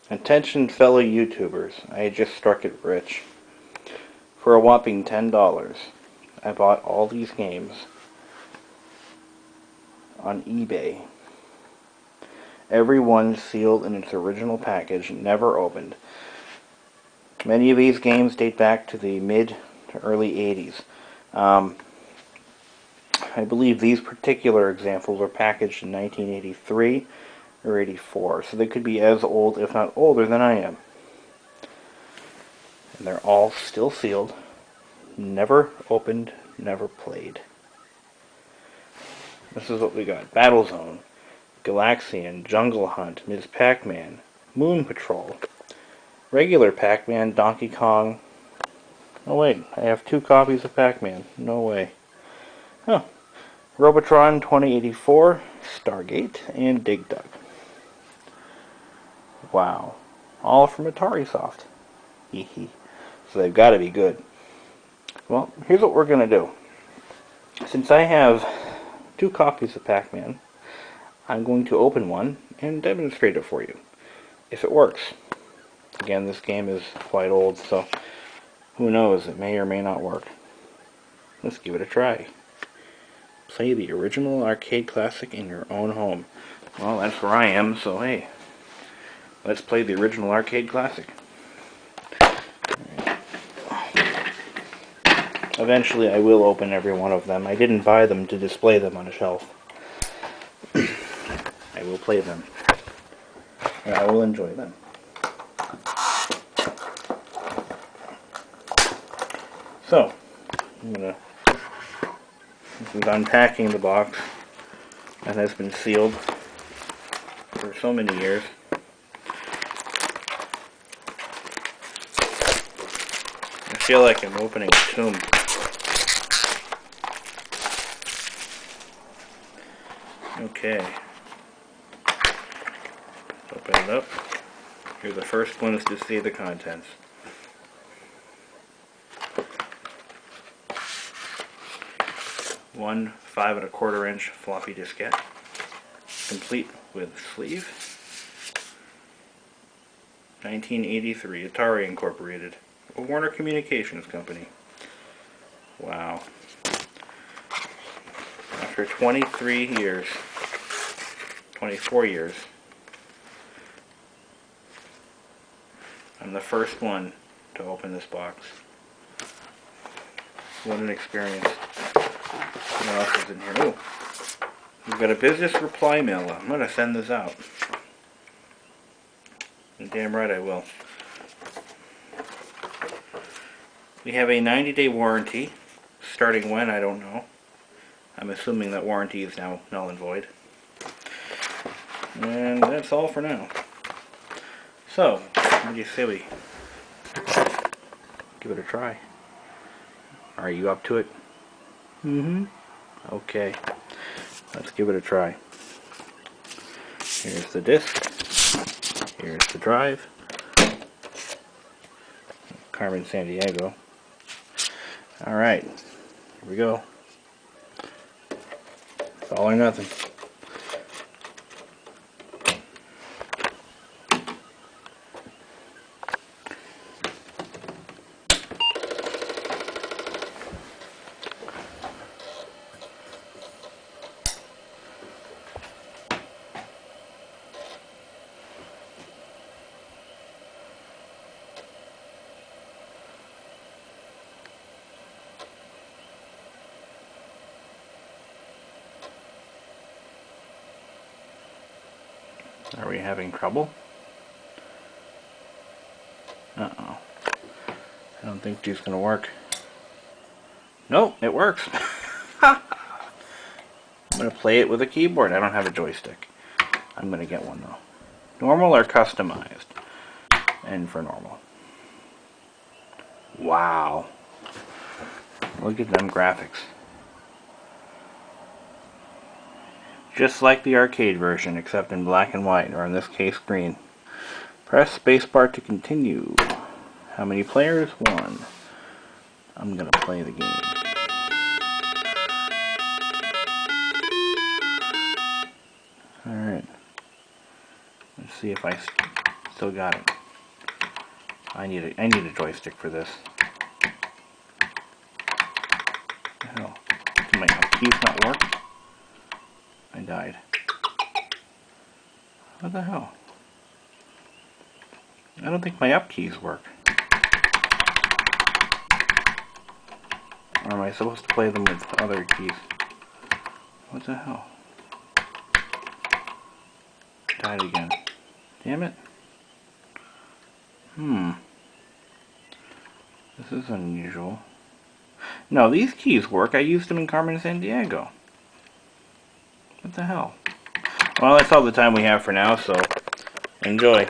Attention fellow YouTubers, I just struck it rich. For a whopping $10, I bought all these games on eBay. Every one sealed in its original package, never opened. Many of these games date back to the mid to early 80s. I believe these particular examples were packaged in 1983 or 84, so they could be as old, if not older, than I am. And they're all still sealed, never opened, never played. This is what we got. Battlezone, Galaxian, Jungle Hunt, Ms. Pac-Man, Moon Patrol, regular Pac-Man, Donkey Kong. Oh wait, I have 2 copies of Pac-Man. No way. Huh. Robotron 2084, Stargate, and Dig Dug. Wow. All from AtariSoft. Hehe. So they've got to be good. Well, here's what we're going to do. Since I have 2 copies of Pac-Man, I'm going to open one and demonstrate it for you. If it works. Again, this game is quite old, so who knows, it may or may not work. Let's give it a try. Play the original arcade classic in your own home. Well, that's where I am, so hey, let's play the original arcade classic. Eventually I will open every one of them. I didn't buy them to display them on a shelf. I will play them. And I will enjoy them. So, this is unpacking the box that has been sealed for so many years. I feel like I'm opening a tomb. Okay. Open it up. You're the first ones to see the contents. One 5 1/4-inch floppy diskette, complete with sleeve. 1983, Atari Incorporated, a Warner Communications company. Wow. After 23 years, 24 years, I'm the first one to open this box. What an experience. What else is in here? Oh, we've got a business reply mail. I'm going to send this out. And damn right I will. We have a 90-day warranty. Starting when, I don't know. I'm assuming that warranty is now null and void. And that's all for now. So, what do you say we give it a try? Are you up to it? Mm-hmm. Okay. Let's give it a try. Here's the disc. Here's the drive. Carmen Sandiego. Alright. Here we go. It's all or nothing. Are we having trouble? Uh-oh. I don't think these gonna work. Nope, it works. I'm gonna play it with a keyboard. I don't have a joystick. I'm gonna get one though. Normal or customized? And for normal. Wow. Look at them graphics. Just like the arcade version, except in black and white, or in this case green. Press spacebar to continue. How many players? 1. I'm gonna play the game. Alright. Let's see if I Still got it. I need a joystick for this. What the hell? Did my keys not work? I died. What the hell? I don't think my up keys work. Or am I supposed to play them with other keys? What the hell? Died again. Damn it. This is unusual. No, these keys work. I used them in Carmen Sandiego. What the hell? Well, that's all the time we have for now, so enjoy.